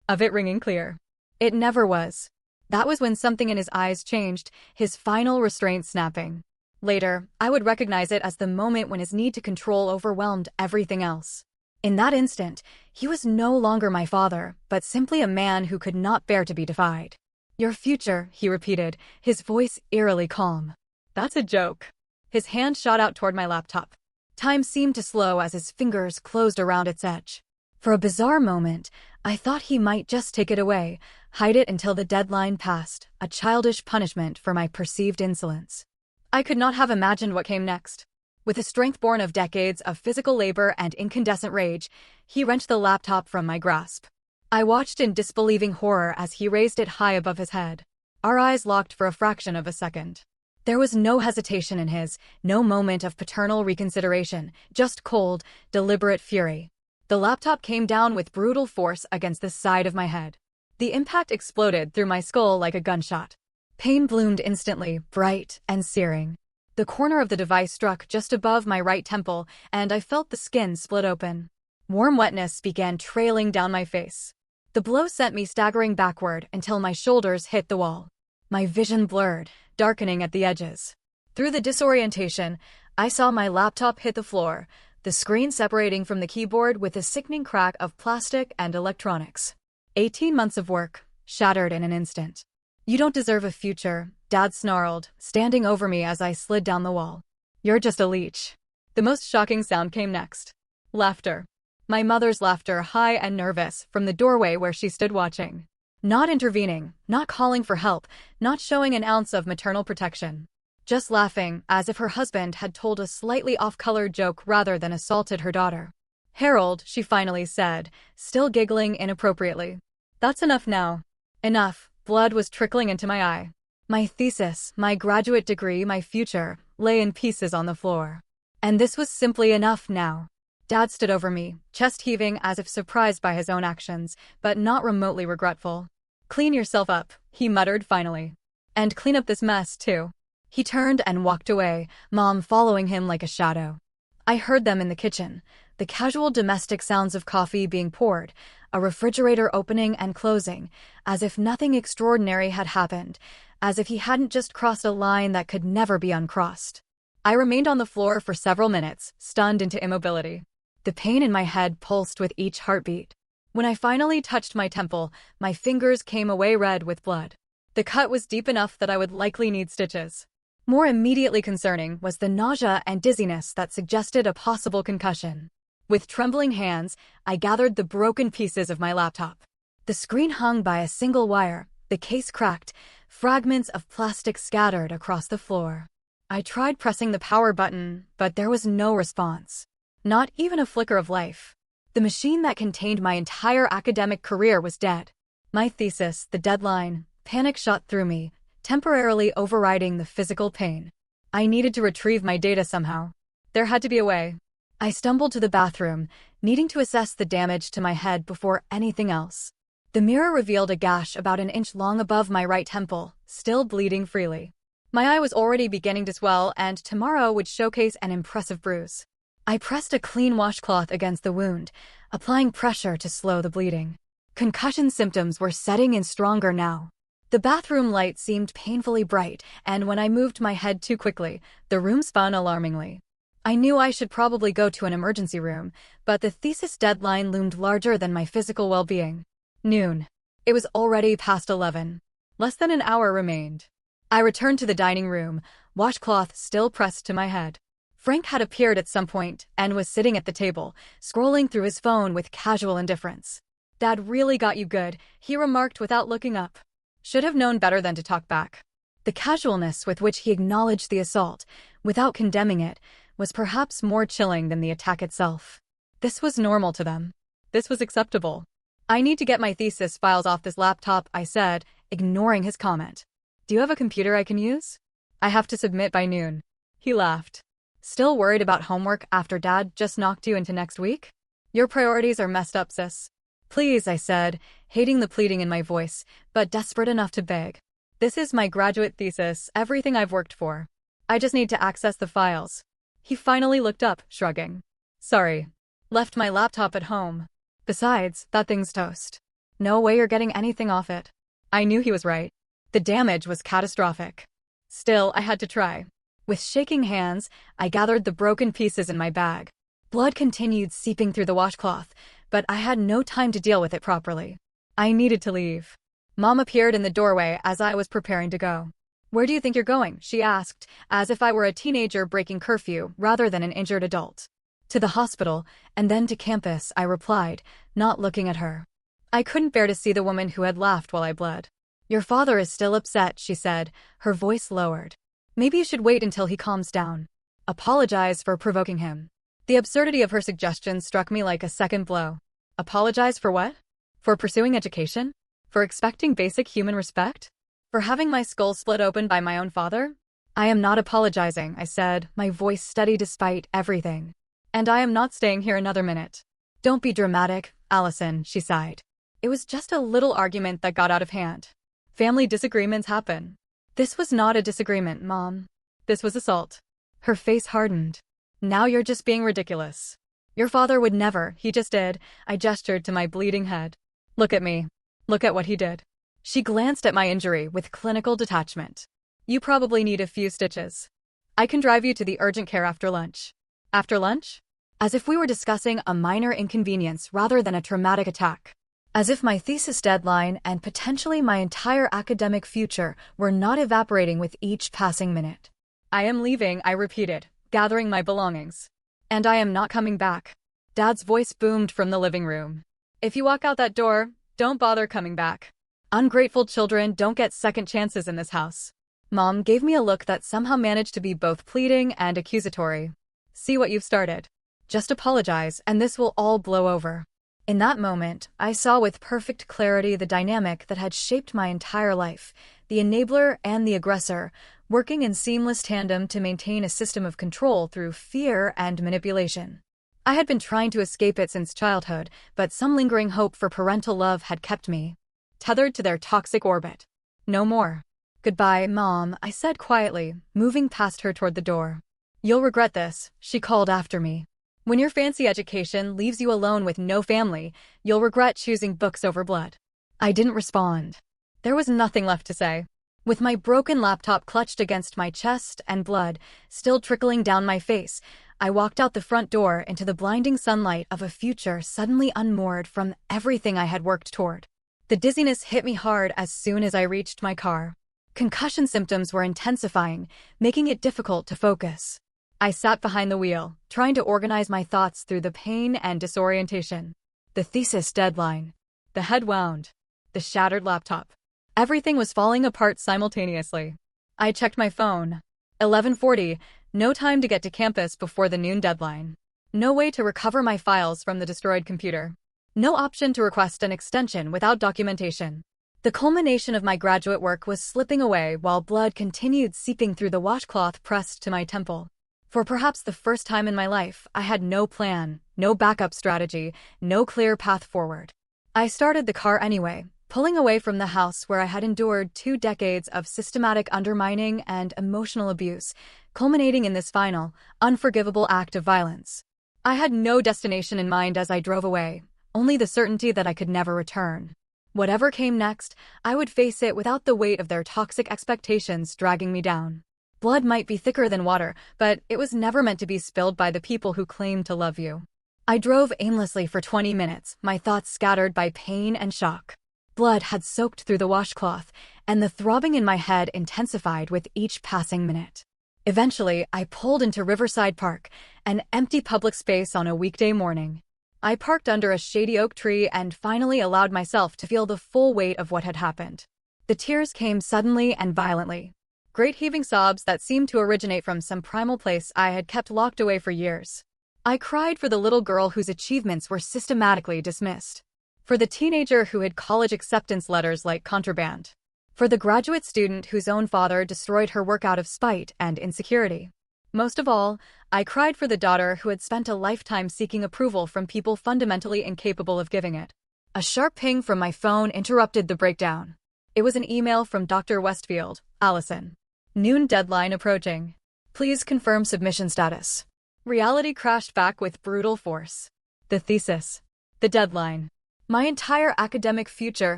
of it ringing clear. It never was. That was when something in his eyes changed, his final restraint snapping. Later, I would recognize it as the moment when his need to control overwhelmed everything else. In that instant, he was no longer my father, but simply a man who could not bear to be defied. "Your future," he repeated, his voice eerily calm. "That's a joke." His hand shot out toward my laptop. Time seemed to slow as his fingers closed around its edge. For a bizarre moment, I thought he might just take it away, hide it until the deadline passed, a childish punishment for my perceived insolence. I could not have imagined what came next. With a strength born of decades of physical labor and incandescent rage, he wrenched the laptop from my grasp. I watched in disbelieving horror as he raised it high above his head. Our eyes locked for a fraction of a second. There was no hesitation in his, no moment of paternal reconsideration, just cold, deliberate fury. The laptop came down with brutal force against the side of my head. The impact exploded through my skull like a gunshot. Pain bloomed instantly, bright and searing. The corner of the device struck just above my right temple, and I felt the skin split open. Warm wetness began trailing down my face. The blow sent me staggering backward until my shoulders hit the wall. My vision blurred, darkening at the edges. Through the disorientation, I saw my laptop hit the floor, the screen separating from the keyboard with a sickening crack of plastic and electronics. 18 months of work, shattered in an instant. "You don't deserve a future," Dad snarled, standing over me as I slid down the wall. "You're just a leech." The most shocking sound came next. Laughter. My mother's laughter, high and nervous, from the doorway where she stood watching. Not intervening, not calling for help, not showing an ounce of maternal protection. Just laughing, as if her husband had told a slightly off-color joke rather than assaulted her daughter. "Harold," she finally said, still giggling inappropriately. "That's enough now." Enough. Blood was trickling into my eye. My thesis, my graduate degree, my future, lay in pieces on the floor. And this was simply enough now. Dad stood over me, chest heaving as if surprised by his own actions, but not remotely regretful. "Clean yourself up," he muttered finally. "And clean up this mess, too." He turned and walked away, Mom following him like a shadow. I heard them in the kitchen, the casual domestic sounds of coffee being poured, a refrigerator opening and closing, as if nothing extraordinary had happened, as if he hadn't just crossed a line that could never be uncrossed. I remained on the floor for several minutes, stunned into immobility. The pain in my head pulsed with each heartbeat. When I finally touched my temple, my fingers came away red with blood. The cut was deep enough that I would likely need stitches. More immediately concerning was the nausea and dizziness that suggested a possible concussion. With trembling hands, I gathered the broken pieces of my laptop. The screen hung by a single wire, the case cracked, fragments of plastic scattered across the floor. I tried pressing the power button, but there was no response. Not even a flicker of life. The machine that contained my entire academic career was dead. My thesis, the deadline, panic shot through me, temporarily overriding the physical pain. I needed to retrieve my data somehow. There had to be a way. I stumbled to the bathroom, needing to assess the damage to my head before anything else. The mirror revealed a gash about an inch long above my right temple, still bleeding freely. My eye was already beginning to swell, and tomorrow would showcase an impressive bruise. I pressed a clean washcloth against the wound, applying pressure to slow the bleeding. Concussion symptoms were setting in stronger now. The bathroom light seemed painfully bright, and when I moved my head too quickly, the room spun alarmingly. I knew I should probably go to an emergency room, but the thesis deadline loomed larger than my physical well-being. Noon. It was already past 11. Less than an hour remained. I returned to the dining room, washcloth still pressed to my head. Frank had appeared at some point and was sitting at the table, scrolling through his phone with casual indifference. "Dad really got you good," he remarked without looking up. Should have known better than to talk back. The casualness with which he acknowledged the assault, without condemning it, was perhaps more chilling than the attack itself. This was normal to them. This was acceptable. "I need to get my thesis files off this laptop," I said, ignoring his comment. "Do you have a computer I can use? I have to submit by noon." He laughed. "Still worried about homework after Dad just knocked you into next week? Your priorities are messed up, sis." "Please," I said, hating the pleading in my voice, but desperate enough to beg. "This is my graduate thesis, everything I've worked for. I just need to access the files." He finally looked up, shrugging. "Sorry. Left my laptop at home. Besides, that thing's toast. No way you're getting anything off it." I knew he was right. The damage was catastrophic. Still, I had to try. With shaking hands, I gathered the broken pieces in my bag. Blood continued seeping through the washcloth, but I had no time to deal with it properly. I needed to leave. Mom appeared in the doorway as I was preparing to go. "Where do you think you're going?" she asked, as if I were a teenager breaking curfew rather than an injured adult. "To the hospital, and then to campus," I replied, not looking at her. I couldn't bear to see the woman who had laughed while I bled. "Your father is still upset," she said, her voice lowered. "Maybe you should wait until he calms down." Apologize for provoking him. The absurdity of her suggestion struck me like a second blow. Apologize for what? For pursuing education? For expecting basic human respect? For having my skull split open by my own father? I am not apologizing, I said, my voice steady despite everything. And I am not staying here another minute. Don't be dramatic, Allison, she sighed. It was just a little argument that got out of hand. Family disagreements happen. This was not a disagreement, Mom. This was assault. Her face hardened. Now you're just being ridiculous. Your father would never, he just did. I gestured to my bleeding head. Look at me. Look at what he did. She glanced at my injury with clinical detachment. You probably need a few stitches. I can drive you to the urgent care after lunch. After lunch? As if we were discussing a minor inconvenience rather than a traumatic attack. As if my thesis deadline and potentially my entire academic future were not evaporating with each passing minute. I am leaving, I repeated, gathering my belongings. And I am not coming back. Dad's voice boomed from the living room. If you walk out that door, don't bother coming back. Ungrateful children don't get second chances in this house. Mom gave me a look that somehow managed to be both pleading and accusatory. See what you've started. Just apologize and this will all blow over. In that moment, I saw with perfect clarity the dynamic that had shaped my entire life, the enabler and the aggressor, working in seamless tandem to maintain a system of control through fear and manipulation. I had been trying to escape it since childhood, but some lingering hope for parental love had kept me tethered to their toxic orbit. No more. Goodbye, Mom, I said quietly, moving past her toward the door. You'll regret this, she called after me. When your fancy education leaves you alone with no family, you'll regret choosing books over blood. I didn't respond. There was nothing left to say. With my broken laptop clutched against my chest and blood still trickling down my face, I walked out the front door into the blinding sunlight of a future suddenly unmoored from everything I had worked toward. The dizziness hit me hard as soon as I reached my car. Concussion symptoms were intensifying, making it difficult to focus. I sat behind the wheel, trying to organize my thoughts through the pain and disorientation. The thesis deadline. The head wound. The shattered laptop. Everything was falling apart simultaneously. I checked my phone. 11:40, no time to get to campus before the noon deadline. No way to recover my files from the destroyed computer. No option to request an extension without documentation. The culmination of my graduate work was slipping away while blood continued seeping through the washcloth pressed to my temple. For perhaps the first time in my life, I had no plan, no backup strategy, no clear path forward. I started the car anyway, pulling away from the house where I had endured 2 decades of systematic undermining and emotional abuse, culminating in this final, unforgivable act of violence. I had no destination in mind as I drove away, only the certainty that I could never return. Whatever came next, I would face it without the weight of their toxic expectations dragging me down. Blood might be thicker than water, but it was never meant to be spilled by the people who claim to love you. I drove aimlessly for 20 minutes, my thoughts scattered by pain and shock. Blood had soaked through the washcloth, and the throbbing in my head intensified with each passing minute. Eventually, I pulled into Riverside Park, an empty public space on a weekday morning. I parked under a shady oak tree and finally allowed myself to feel the full weight of what had happened. The tears came suddenly and violently. Great heaving sobs that seemed to originate from some primal place I had kept locked away for years. I cried for the little girl whose achievements were systematically dismissed. For the teenager who hid college acceptance letters like contraband. For the graduate student whose own father destroyed her work out of spite and insecurity. Most of all, I cried for the daughter who had spent a lifetime seeking approval from people fundamentally incapable of giving it. A sharp ping from my phone interrupted the breakdown. It was an email from Dr. Westfield, Allison. Noon deadline approaching. Please confirm submission status. Reality crashed back with brutal force. The thesis. The deadline. My entire academic future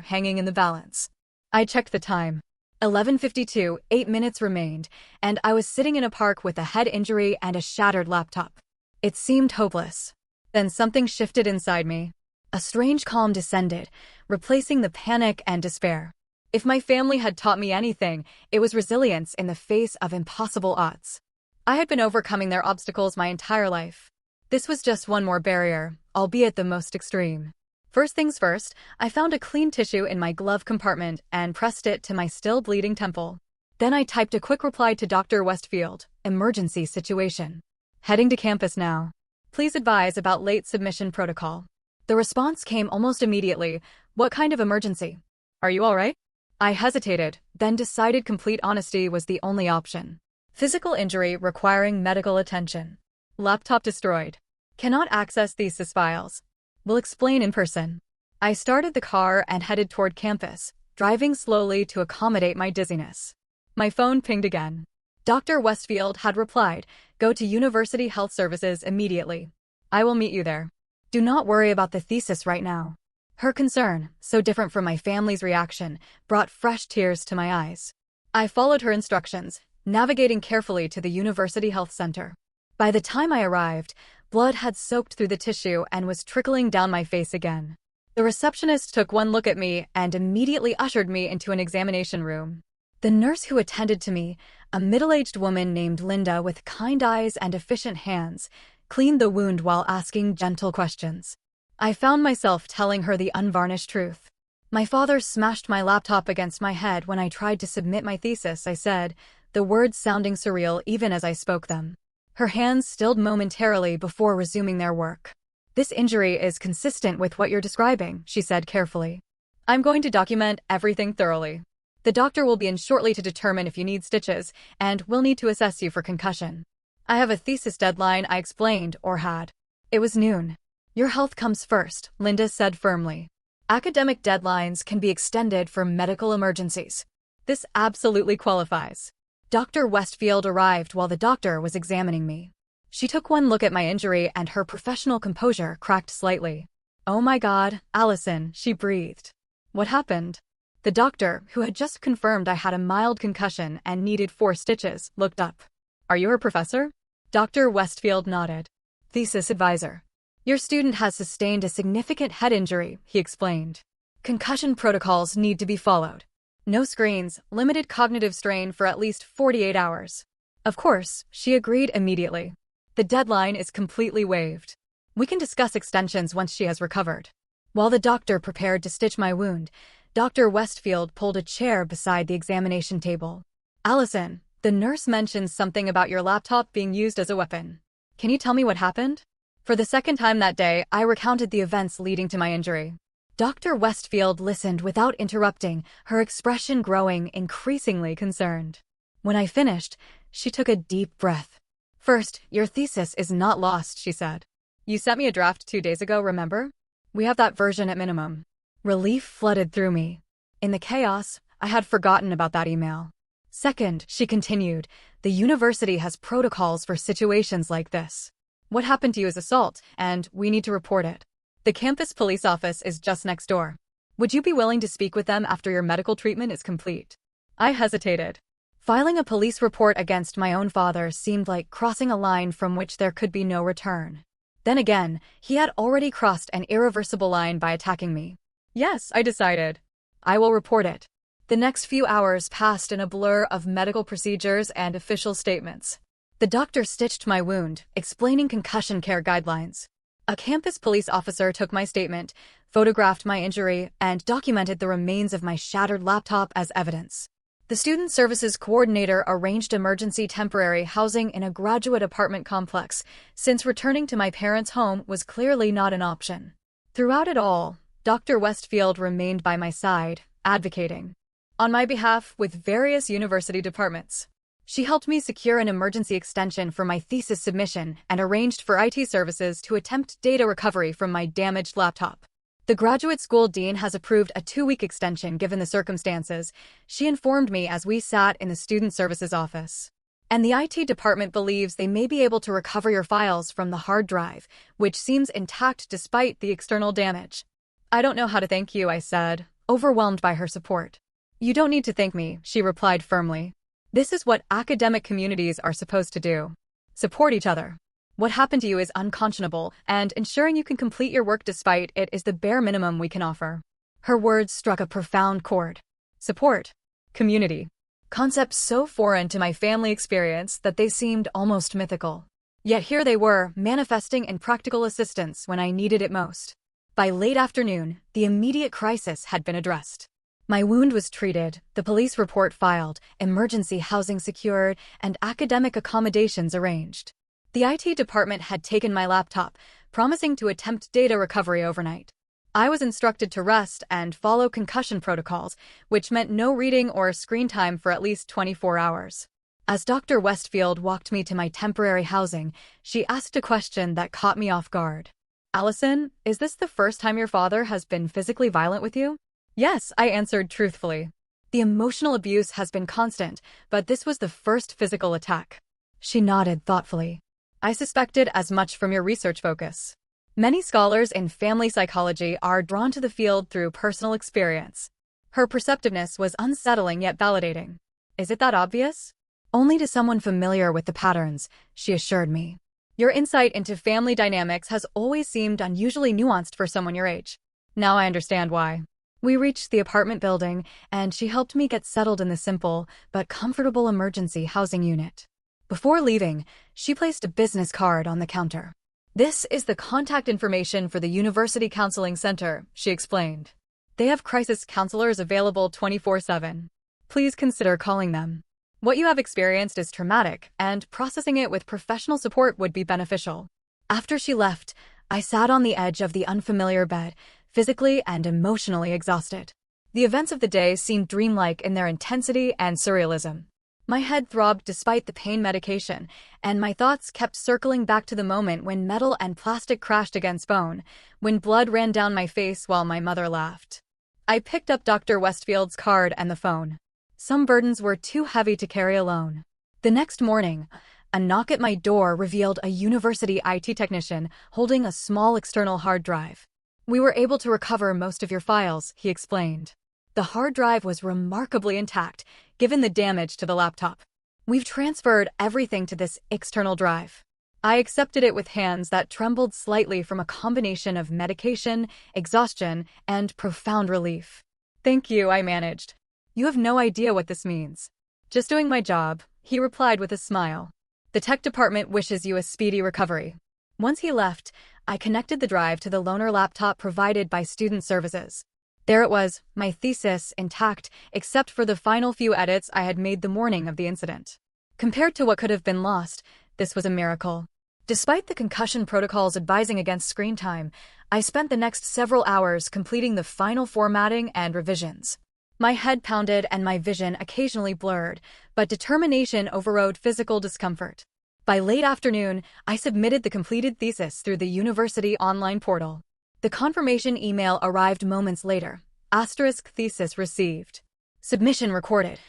hanging in the balance. I checked the time. 11:52, 8 minutes remained, and I was sitting in a park with a head injury and a shattered laptop. It seemed hopeless. Then something shifted inside me. A strange calm descended, replacing the panic and despair. If my family had taught me anything, it was resilience in the face of impossible odds. I had been overcoming their obstacles my entire life. This was just one more barrier, albeit the most extreme. First things first, I found a clean tissue in my glove compartment and pressed it to my still bleeding temple. Then I typed a quick reply to Dr. Westfield, emergency situation. Heading to campus now. Please advise about late submission protocol. The response came almost immediately. What kind of emergency? Are you all right? I hesitated, then decided complete honesty was the only option. Physical injury requiring medical attention. Laptop destroyed. Cannot access thesis files. Will explain in person. I started the car and headed toward campus, driving slowly to accommodate my dizziness. My phone pinged again. Dr. Westfield had replied, "Go to University Health Services immediately. I will meet you there. Do not worry about the thesis right now." Her concern, so different from my family's reaction, brought fresh tears to my eyes. I followed her instructions, navigating carefully to the University Health Center. By the time I arrived, blood had soaked through the tissue and was trickling down my face again. The receptionist took one look at me and immediately ushered me into an examination room. The nurse who attended to me, a middle-aged woman named Linda with kind eyes and efficient hands, cleaned the wound while asking gentle questions. I found myself telling her the unvarnished truth. My father smashed my laptop against my head when I tried to submit my thesis, I said, the words sounding surreal even as I spoke them. Her hands stilled momentarily before resuming their work. "This injury is consistent with what you're describing," she said carefully. "I'm going to document everything thoroughly. The doctor will be in shortly to determine if you need stitches, and we'll need to assess you for concussion." "I have a thesis deadline," I explained, or had. It was noon. "Your health comes first," Linda said firmly. "Academic deadlines can be extended for medical emergencies. This absolutely qualifies." Dr. Westfield arrived while the doctor was examining me. She took one look at my injury and her professional composure cracked slightly. "Oh my God, Allison," she breathed. "What happened?" The doctor, who had just confirmed I had a mild concussion and needed 4 stitches, looked up. "Are you her professor?" Dr. Westfield nodded. "Thesis advisor. Your student has sustained a significant head injury," he explained. "Concussion protocols need to be followed. No screens, limited cognitive strain for at least 48 hours. Of course, she agreed immediately. "The deadline is completely waived. We can discuss extensions once she has recovered." While the doctor prepared to stitch my wound, Dr. Westfield pulled a chair beside the examination table. "Allison, the nurse mentioned something about your laptop being used as a weapon. Can you tell me what happened?" For the second time that day, I recounted the events leading to my injury. Dr. Westfield listened without interrupting, her expression growing increasingly concerned. When I finished, she took a deep breath. "First, your thesis is not lost," she said. "You sent me a draft 2 days ago, remember? We have that version at minimum." Relief flooded through me. In the chaos, I had forgotten about that email. "Second," she continued, "the university has protocols for situations like this. What happened to you is assault, and we need to report it. The campus police office is just next door. Would you be willing to speak with them after your medical treatment is complete?" I hesitated. Filing a police report against my own father seemed like crossing a line from which there could be no return. Then again, he had already crossed an irreversible line by attacking me. "Yes," I decided. "I will report it." The next few hours passed in a blur of medical procedures and official statements. The doctor stitched my wound, explaining concussion care guidelines. A campus police officer took my statement, photographed my injury, and documented the remains of my shattered laptop as evidence. The student services coordinator arranged emergency temporary housing in a graduate apartment complex, since returning to my parents' home was clearly not an option. Throughout it all, Dr. Westfield remained by my side, advocating on my behalf with various university departments. She helped me secure an emergency extension for my thesis submission and arranged for IT services to attempt data recovery from my damaged laptop. "The graduate school dean has approved a 2-week extension given the circumstances," she informed me as we sat in the student services office. "And the IT department believes they may be able to recover your files from the hard drive, which seems intact despite the external damage." "I don't know how to thank you," I said, overwhelmed by her support. "You don't need to thank me," she replied firmly. "This is what academic communities are supposed to do. Support each other. What happened to you is unconscionable, and ensuring you can complete your work despite it is the bare minimum we can offer." Her words struck a profound chord. Support. Community. Concepts so foreign to my family experience that they seemed almost mythical. Yet here they were, manifesting in practical assistance when I needed it most. By late afternoon, the immediate crisis had been addressed. My wound was treated, the police report filed, emergency housing secured, and academic accommodations arranged. The IT department had taken my laptop, promising to attempt data recovery overnight. I was instructed to rest and follow concussion protocols, which meant no reading or screen time for at least 24 hours. As Dr. Westfield walked me to my temporary housing, she asked a question that caught me off guard. "Allison, is this the first time your father has been physically violent with you?" "Yes," I answered truthfully. "The emotional abuse has been constant, but this was the first physical attack." She nodded thoughtfully. "I suspected as much from your research focus. Many scholars in family psychology are drawn to the field through personal experience." Her perceptiveness was unsettling yet validating. "Is it that obvious?" "Only to someone familiar with the patterns," she assured me. "Your insight into family dynamics has always seemed unusually nuanced for someone your age." Now I understand why. We reached the apartment building, and she helped me get settled in the simple but comfortable emergency housing unit. Before leaving, she placed a business card on the counter. "This is the contact information for the University Counseling Center," she explained. "They have crisis counselors available 24/7. Please consider calling them. What you have experienced is traumatic, and processing it with professional support would be beneficial." After she left, I sat on the edge of the unfamiliar bed, physically and emotionally exhausted. The events of the day seemed dreamlike in their intensity and surrealism. My head throbbed despite the pain medication, and my thoughts kept circling back to the moment when metal and plastic crashed against bone, when blood ran down my face while my mother laughed. I picked up Dr. Westfield's card and the phone. Some burdens were too heavy to carry alone. The next morning, a knock at my door revealed a university IT technician holding a small external hard drive. "We were able to recover most of your files," he explained. The hard drive was remarkably intact, given the damage to the laptop. "We've transferred everything to this external drive." I accepted it with hands that trembled slightly from a combination of medication, exhaustion, and profound relief. "Thank you," I managed. "You have no idea what this means." "Just doing my job," he replied with a smile. "The tech department wishes you a speedy recovery." Once he left, I connected the drive to the loaner laptop provided by Student Services. There it was, my thesis intact, except for the final few edits I had made the morning of the incident. Compared to what could have been lost, this was a miracle. Despite the concussion protocols advising against screen time, I spent the next several hours completing the final formatting and revisions. My head pounded and my vision occasionally blurred, but determination overrode physical discomfort. By late afternoon, I submitted the completed thesis through the university online portal. The confirmation email arrived moments later. *thesis received. Submission recorded.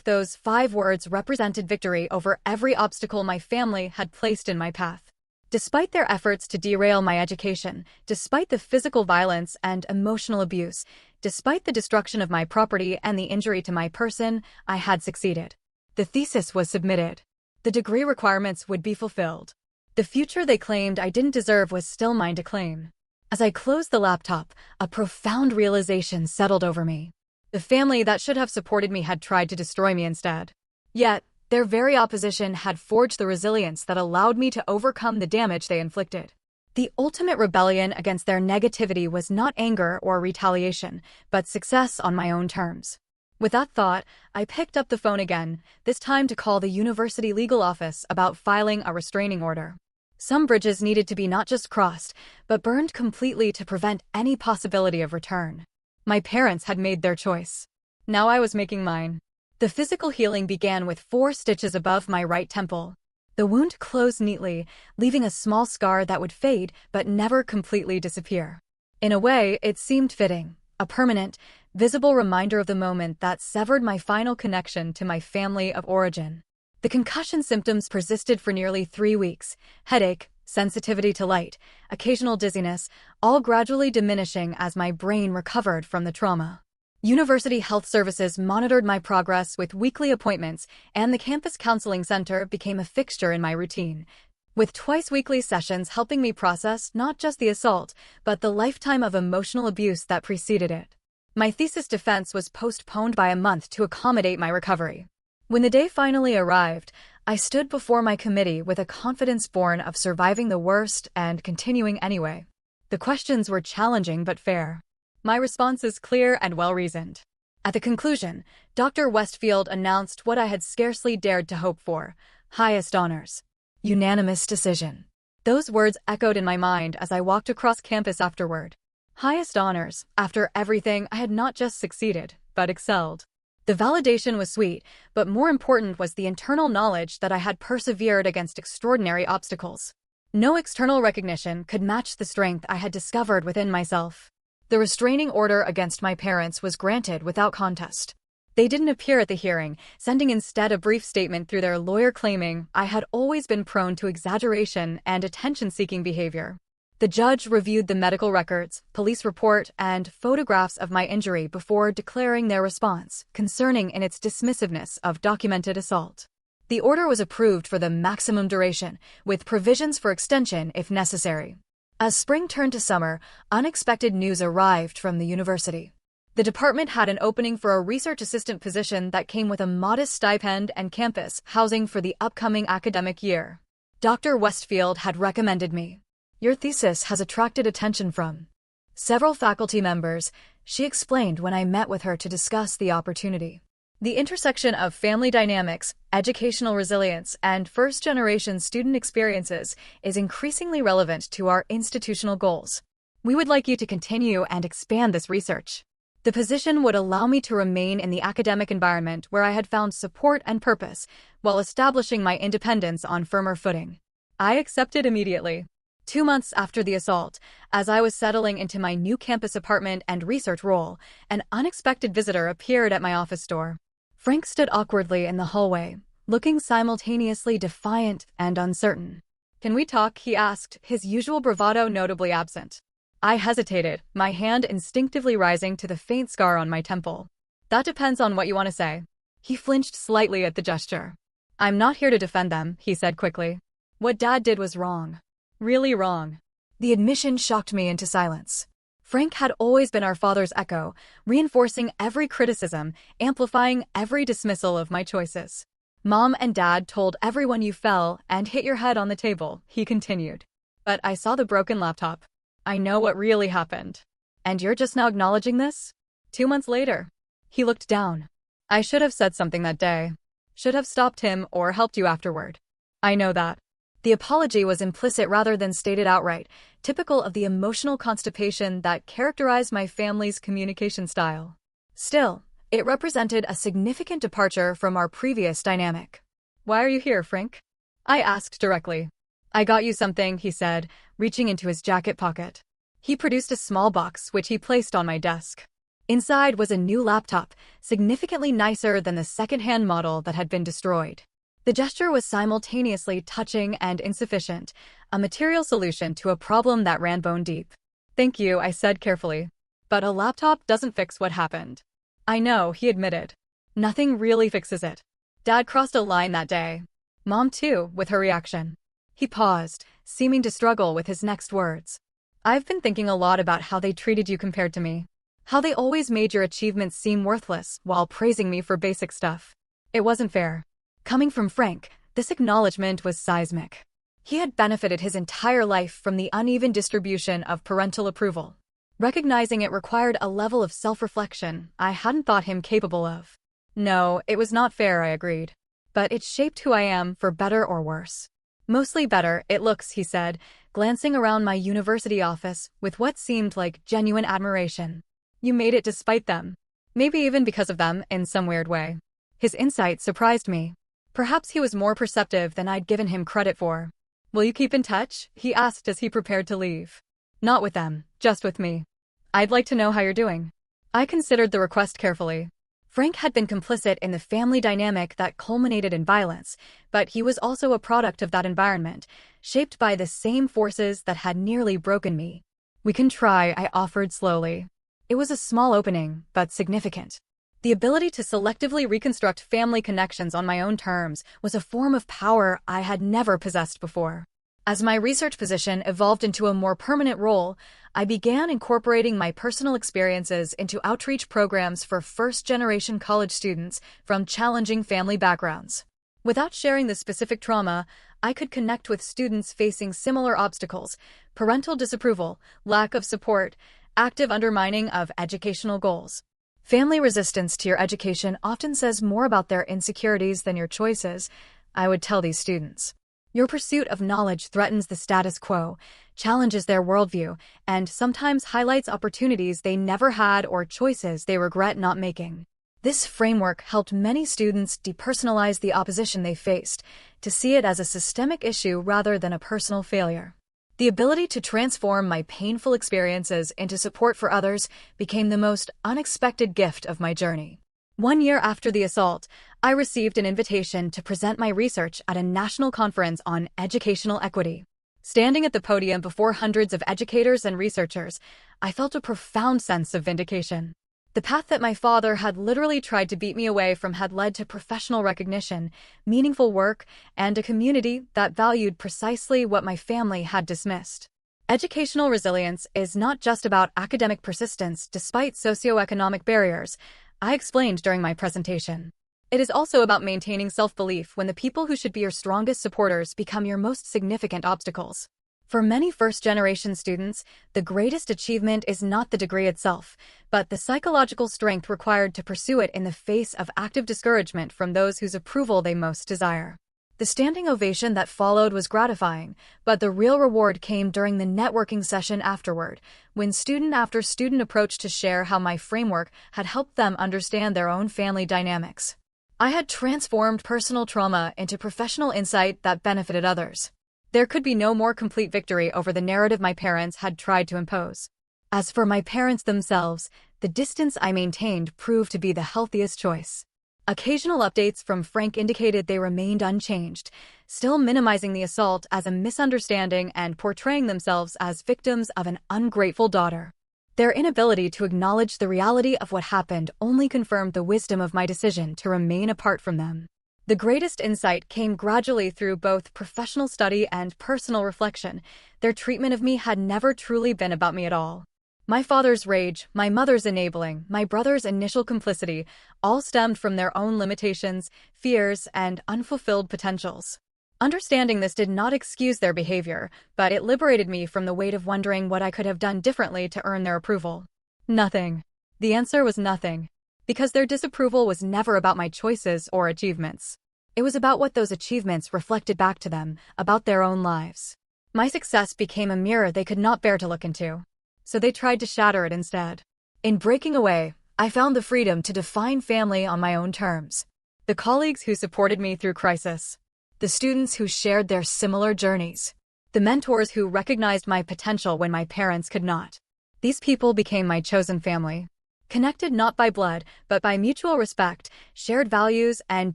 Those 5 words represented victory over every obstacle my family had placed in my path. Despite their efforts to derail my education, despite the physical violence and emotional abuse, despite the destruction of my property and the injury to my person, I had succeeded. The thesis was submitted. The degree requirements would be fulfilled. The future they claimed I didn't deserve was still mine to claim. As I closed the laptop, a profound realization settled over me. The family that should have supported me had tried to destroy me instead. Yet, their very opposition had forged the resilience that allowed me to overcome the damage they inflicted. The ultimate rebellion against their negativity was not anger or retaliation, but success on my own terms. With that thought, I picked up the phone again, this time to call the university legal office about filing a restraining order. Some bridges needed to be not just crossed, but burned completely to prevent any possibility of return. My parents had made their choice. Now I was making mine. The physical healing began with 4 stitches above my right temple. The wound closed neatly, leaving a small scar that would fade but never completely disappear. In a way, it seemed fitting, a permanent, visible reminder of the moment that severed my final connection to my family of origin. The concussion symptoms persisted for nearly 3 weeks: headache, sensitivity to light, occasional dizziness, all gradually diminishing as my brain recovered from the trauma. University Health Services monitored my progress with weekly appointments, and the campus counseling center became a fixture in my routine, with twice-weekly sessions helping me process not just the assault, but the lifetime of emotional abuse that preceded it. My thesis defense was postponed by a month to accommodate my recovery. When the day finally arrived, I stood before my committee with a confidence born of surviving the worst and continuing anyway. The questions were challenging but fair. My responses clear and well-reasoned. At the conclusion, Dr. Westfield announced what I had scarcely dared to hope for: highest honors. Unanimous decision. Those words echoed in my mind as I walked across campus afterward. Highest honors, after everything I had not just succeeded, but excelled. The validation was sweet, but more important was the internal knowledge that I had persevered against extraordinary obstacles. No external recognition could match the strength I had discovered within myself. The restraining order against my parents was granted without contest. They didn't appear at the hearing, sending instead a brief statement through their lawyer claiming I had always been prone to exaggeration and attention-seeking behavior. The judge reviewed the medical records, police report, and photographs of my injury before declaring their response, concerning in its dismissiveness of documented assault. The order was approved for the maximum duration, with provisions for extension if necessary. As spring turned to summer, unexpected news arrived from the university. The department had an opening for a research assistant position that came with a modest stipend and campus housing for the upcoming academic year. Dr. Westfield had recommended me. Your thesis has attracted attention from several faculty members, she explained when I met with her to discuss the opportunity. The intersection of family dynamics, educational resilience, and first-generation student experiences is increasingly relevant to our institutional goals. We would like you to continue and expand this research. The position would allow me to remain in the academic environment where I had found support and purpose, while establishing my independence on firmer footing. I accepted immediately. 2 months after the assault, as I was settling into my new campus apartment and research role, an unexpected visitor appeared at my office door. Frank stood awkwardly in the hallway, looking simultaneously defiant and uncertain. "Can we talk?" he asked, his usual bravado notably absent. I hesitated, my hand instinctively rising to the faint scar on my temple. "That depends on what you want to say." He flinched slightly at the gesture. "I'm not here to defend them," he said quickly. "What Dad did was wrong. Really wrong." The admission shocked me into silence. Frank had always been our father's echo, reinforcing every criticism, amplifying every dismissal of my choices. "Mom and Dad told everyone you fell and hit your head on the table," he continued. "But I saw the broken laptop. I know what really happened. And you're just now acknowledging this? 2 months later." He looked down. "I should have said something that day. Should have stopped him or helped you afterward. I know that." The apology was implicit rather than stated outright, typical of the emotional constipation that characterized my family's communication style. Still, it represented a significant departure from our previous dynamic. "Why are you here, Frank?" I asked directly. "I got you something," he said, reaching into his jacket pocket. He produced a small box which he placed on my desk. Inside was a new laptop, significantly nicer than the second-hand model that had been destroyed. The gesture was simultaneously touching and insufficient, a material solution to a problem that ran bone deep. "Thank you," I said carefully. "But a laptop doesn't fix what happened." "I know," he admitted. "Nothing really fixes it. Dad crossed a line that day. Mom too, with her reaction." He paused, seeming to struggle with his next words. "I've been thinking a lot about how they treated you compared to me. How they always made your achievements seem worthless while praising me for basic stuff. It wasn't fair." Coming from Frank, this acknowledgement was seismic. He had benefited his entire life from the uneven distribution of parental approval. Recognizing it required a level of self-reflection I hadn't thought him capable of. "No, it was not fair," I agreed. "But it shaped who I am, for better or worse." "Mostly better, it looks," he said, glancing around my university office with what seemed like genuine admiration. "You made it despite them. Maybe even because of them, in some weird way." His insight surprised me. Perhaps he was more perceptive than I'd given him credit for. "Will you keep in touch?" he asked as he prepared to leave. "Not with them, just with me. I'd like to know how you're doing." I considered the request carefully. Frank had been complicit in the family dynamic that culminated in violence, but he was also a product of that environment, shaped by the same forces that had nearly broken me. "We can try," I offered slowly. It was a small opening, but significant. The ability to selectively reconstruct family connections on my own terms was a form of power I had never possessed before. As my research position evolved into a more permanent role, I began incorporating my personal experiences into outreach programs for first-generation college students from challenging family backgrounds. Without sharing the specific trauma, I could connect with students facing similar obstacles: parental disapproval, lack of support, active undermining of educational goals. Family resistance to your education often says more about their insecurities than your choices, I would tell these students. Your pursuit of knowledge threatens the status quo, challenges their worldview, and sometimes highlights opportunities they never had or choices they regret not making. This framework helped many students depersonalize the opposition they faced, to see it as a systemic issue rather than a personal failure. The ability to transform my painful experiences into support for others became the most unexpected gift of my journey. 1 year after the assault, I received an invitation to present my research at a national conference on educational equity. Standing at the podium before hundreds of educators and researchers, I felt a profound sense of vindication. The path that my father had literally tried to beat me away from had led to professional recognition, meaningful work, and a community that valued precisely what my family had dismissed. Educational resilience is not just about academic persistence despite socioeconomic barriers, I explained during my presentation. It is also about maintaining self-belief when the people who should be your strongest supporters become your most significant obstacles. For many first-generation students, the greatest achievement is not the degree itself, but the psychological strength required to pursue it in the face of active discouragement from those whose approval they most desire. The standing ovation that followed was gratifying, but the real reward came during the networking session afterward, when student after student approached to share how my framework had helped them understand their own family dynamics. I had transformed personal trauma into professional insight that benefited others. There could be no more complete victory over the narrative my parents had tried to impose. As for my parents themselves, the distance I maintained proved to be the healthiest choice. Occasional updates from Frank indicated they remained unchanged, still minimizing the assault as a misunderstanding and portraying themselves as victims of an ungrateful daughter. Their inability to acknowledge the reality of what happened only confirmed the wisdom of my decision to remain apart from them. The greatest insight came gradually through both professional study and personal reflection. Their treatment of me had never truly been about me at all. My father's rage, my mother's enabling, my brother's initial complicity, all stemmed from their own limitations, fears, and unfulfilled potentials. Understanding this did not excuse their behavior, but it liberated me from the weight of wondering what I could have done differently to earn their approval. Nothing. The answer was nothing. Because their disapproval was never about my choices or achievements. It was about what those achievements reflected back to them, about their own lives. My success became a mirror they could not bear to look into. So they tried to shatter it instead. In breaking away, I found the freedom to define family on my own terms. The colleagues who supported me through crisis. The students who shared their similar journeys. The mentors who recognized my potential when my parents could not. These people became my chosen family. Connected not by blood, but by mutual respect, shared values, and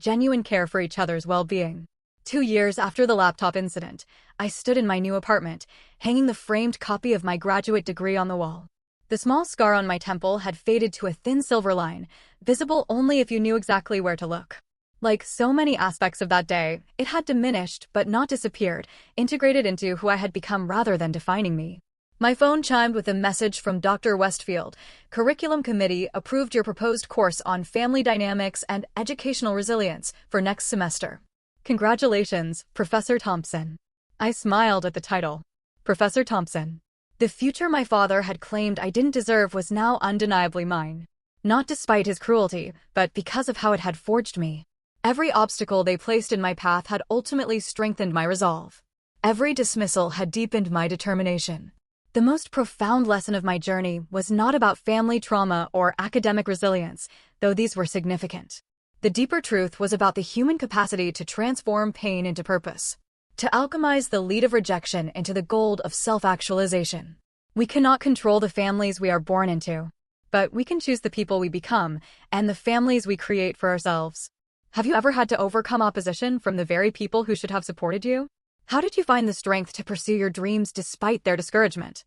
genuine care for each other's well-being. 2 years after the laptop incident, I stood in my new apartment, hanging the framed copy of my graduate degree on the wall. The small scar on my temple had faded to a thin silver line, visible only if you knew exactly where to look. Like so many aspects of that day, it had diminished but not disappeared, integrated into who I had become rather than defining me. My phone chimed with a message from Dr. Westfield. Curriculum Committee approved your proposed course on family dynamics and educational resilience for next semester. Congratulations, Professor Thompson. I smiled at the title. Professor Thompson. The future my father had claimed I didn't deserve was now undeniably mine. Not despite his cruelty, but because of how it had forged me. Every obstacle they placed in my path had ultimately strengthened my resolve. Every dismissal had deepened my determination. The most profound lesson of my journey was not about family trauma or academic resilience, though these were significant. The deeper truth was about the human capacity to transform pain into purpose, to alchemize the lead of rejection into the gold of self-actualization. We cannot control the families we are born into, but we can choose the people we become and the families we create for ourselves. Have you ever had to overcome opposition from the very people who should have supported you? How did you find the strength to pursue your dreams despite their discouragement?